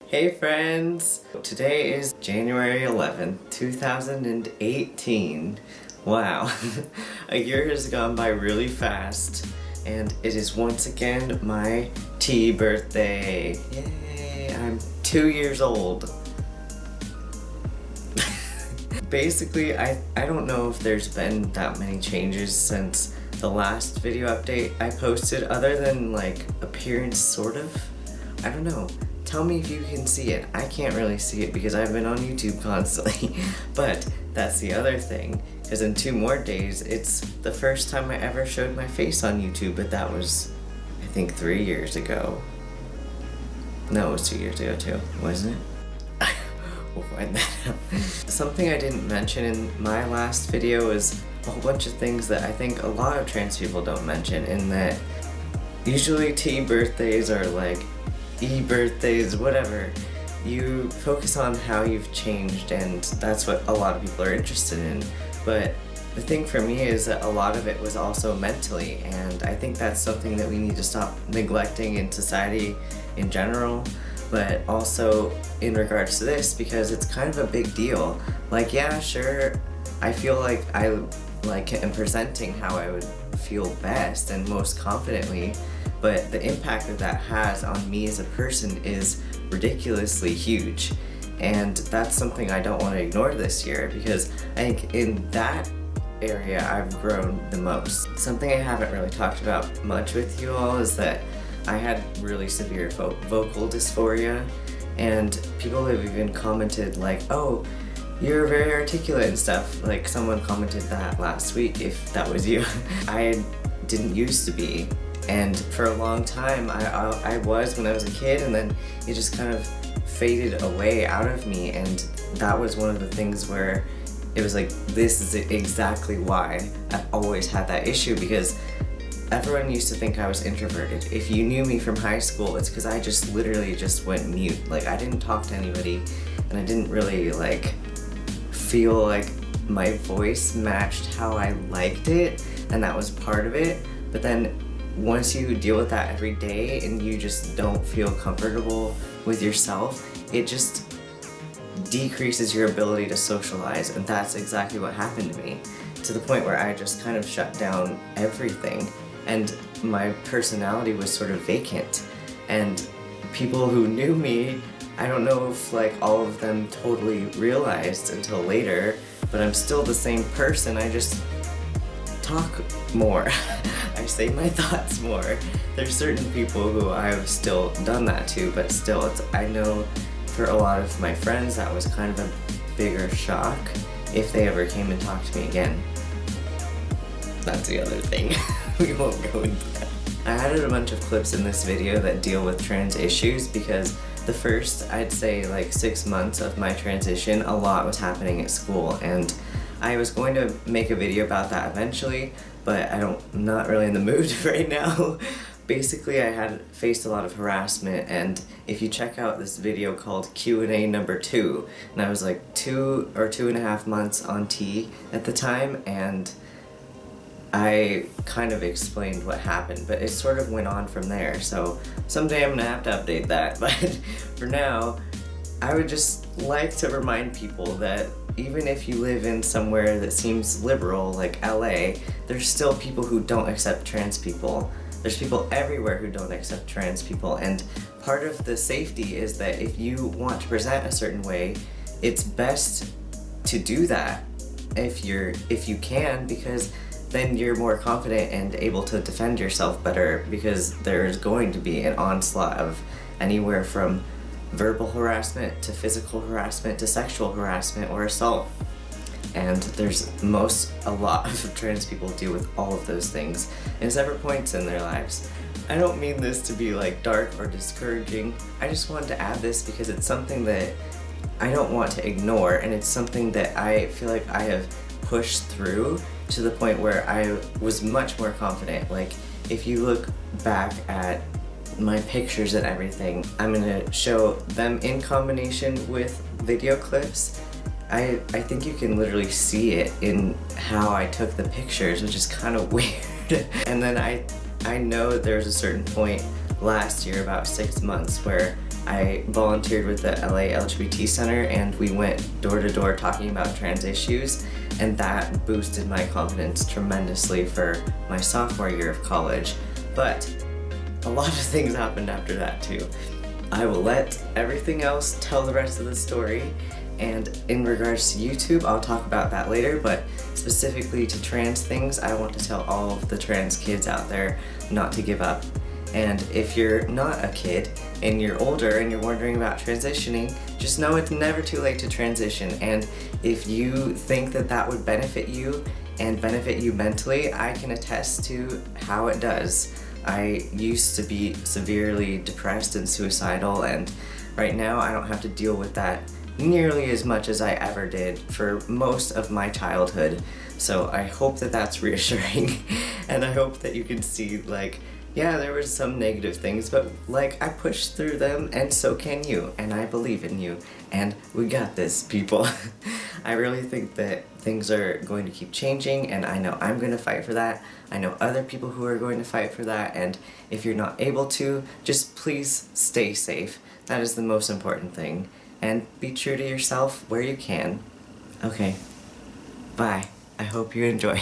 Hey friends! Today is January 11th, 2018. Wow, a year has gone by really fast and it is once again my T birthday. Yay! I'm 2 years old. Basically, I don't know if there's been that many changes since the last video update I posted other than like appearance sort of. I don't know. Tell me if you can see it. I can't really see it because I've been on YouTube constantly. But that's the other thing, because in 2 more days, it's the first time I ever showed my face on YouTube, but that was, I think, 3 years ago. No, it was 2 years ago too, wasn't it? We'll find that out. Something I didn't mention in my last video is a whole bunch of things that I think a lot of trans people don't mention, in that usually T birthdays are like E-birthdays, whatever. You focus on how you've changed, and that's what a lot of people are interested in. But the thing for me is that a lot of it was also mentally, and I think that's something that we need to stop neglecting in society in general, but also in regards to this, because it's kind of a big deal. Like, yeah, sure, I feel like I am presenting how I would feel best and most confidently, but the impact that has on me as a person is ridiculously huge. And that's something I don't want to ignore this year, because I think in that area I've grown the most. Something I haven't really talked about much with you all is that I had really severe vocal dysphoria, and people have even commented like, oh, you're very articulate and stuff. Like, someone commented that last week, if that was you. I didn't used to be, and for a long time I was when I was a kid, and then it just kind of faded away out of me, and that was one of the things where it was like, this is exactly why I've always had that issue, because everyone used to think I was introverted. If you knew me from high school, it's because I just literally just went mute. Like, I didn't talk to anybody, and I didn't really like feel like my voice matched how I liked it, and that was part of it. But then once you deal with that every day and you just don't feel comfortable with yourself, it just decreases your ability to socialize, and that's exactly what happened to me, to the point where I just kind of shut down everything, and my personality was sort of vacant. And people who knew me, I don't know if like all of them totally realized until later, but I'm still the same person. I just talk more. I say my thoughts more. There's certain people who I've still done that to, but still, I know for a lot of my friends that was kind of a bigger shock if they ever came and talked to me again. That's the other thing. We won't go into that. I added a bunch of clips in this video that deal with trans issues, because the first, I'd say, like 6 months of my transition, a lot was happening at school, and I was going to make a video about that eventually, but I'm not really in the mood right now. Basically, I had faced a lot of harassment, and if you check out this video called Q&A number 2, and I was like 2 or 2.5 months on T at the time, and I kind of explained what happened, but it sort of went on from there, so someday I'm gonna have to update that. But for now, I would just like to remind people that even if you live in somewhere that seems liberal, like LA, there's still people who don't accept trans people. There's people everywhere who don't accept trans people, and part of the safety is that if you want to present a certain way, it's best to do that if you can, because then you're more confident and able to defend yourself better, because there's going to be an onslaught of anywhere from verbal harassment to physical harassment to sexual harassment or assault. And there's a lot of trans people deal with all of those things in separate points in their lives. I don't mean this to be like dark or discouraging. I just wanted to add this because it's something that I don't want to ignore, and it's something that I feel like I have pushed through to the point where I was much more confident. Like, if you look back at my pictures and everything, I'm gonna show them in combination with video clips. I think you can literally see it in how I took the pictures, which is kind of weird. And then I know there's a certain point last year, about 6 months, where I volunteered with the LA LGBT Center, and we went door to door talking about trans issues, and that boosted my confidence tremendously for my sophomore year of college. But a lot of things happened after that too. I will let everything else tell the rest of the story, and in regards to YouTube, I'll talk about that later, but specifically to trans things, I want to tell all of the trans kids out there not to give up. And if you're not a kid and you're older and you're wondering about transitioning, just know it's never too late to transition. And if you think that that would benefit you and benefit you mentally, I can attest to how it does. I used to be severely depressed and suicidal, and right now I don't have to deal with that nearly as much as I ever did for most of my childhood. So I hope that that's reassuring, and I hope that you can see, like, yeah, there were some negative things, but like, I pushed through them, and so can you, and I believe in you, and we got this, people. I really think that things are going to keep changing, and I know I'm going to fight for that. I know other people who are going to fight for that, and if you're not able to, just please stay safe. That is the most important thing. And be true to yourself where you can. Okay, bye. I hope you enjoyed.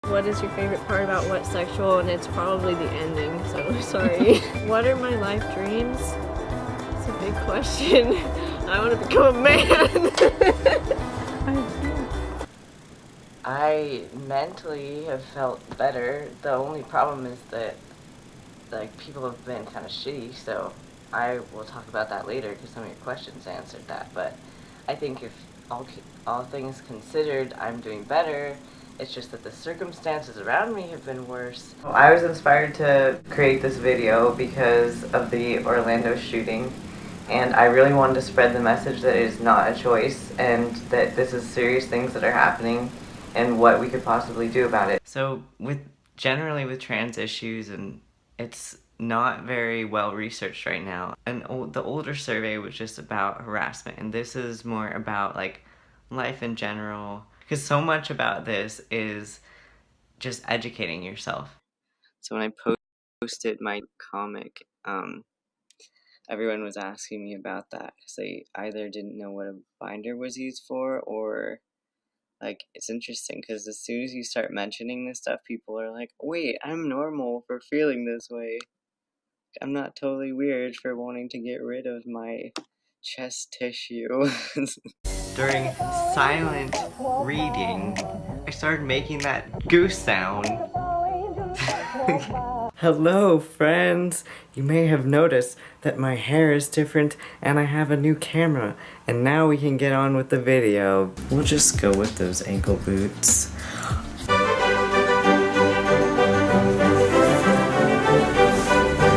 What is your favorite part about What Sexual? And it's probably the ending, so sorry. What are my life dreams? It's a big question. I want to become a man. I mentally have felt better. The only problem is that, like, people have been kind of shitty, so I will talk about that later because some of your questions answered that. But I think if all things considered, I'm doing better. It's just that the circumstances around me have been worse. I was inspired to create this video because of the Orlando shooting, and I really wanted to spread the message that it is not a choice and that this is serious things that are happening and what we could possibly do about it. So generally with trans issues, and it's not very well researched right now. The older survey was just about harassment, and this is more about like life in general, because so much about this is just educating yourself. So when I posted my comic, everyone was asking me about that because they either didn't know what a binder was used for, or like, it's interesting because as soon as you start mentioning this stuff, people are like, wait, I'm normal for feeling this way. I'm not totally weird for wanting to get rid of my chest tissue. during silent reading, I started making that goose sound. Hello, friends! You may have noticed that my hair is different and I have a new camera. And now we can get on with the video. We'll just go with those ankle boots.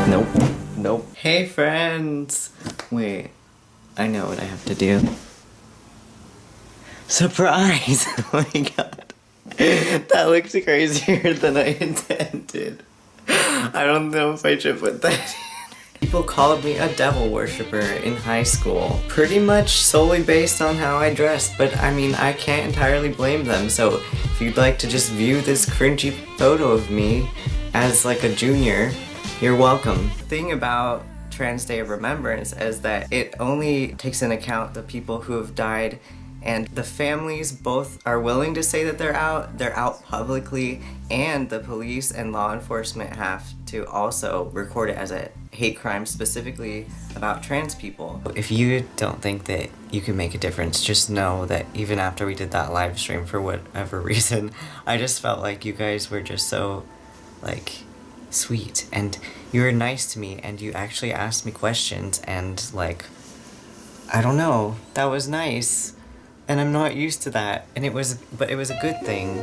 Nope. Nope. Hey, friends! Wait, I know what I have to do. Surprise! Oh my god. That looks crazier than I intended. I don't know if I should put that in. People called me a devil worshiper in high school. Pretty much solely based on how I dressed, but I mean, I can't entirely blame them, so if you'd like to just view this cringy photo of me as like a junior, you're welcome. The thing about Trans Day of Remembrance is that it only takes into account the people who have died, and the families both are willing to say that they're out publicly, and the police and law enforcement have to also record it as a hate crime specifically about trans people. If you don't think that you can make a difference, just know that even after we did that live stream, for whatever reason, I just felt like you guys were just so, like, sweet, and you were nice to me, and you actually asked me questions, and like, I don't know, that was nice. And I'm not used to that, but it was a good thing.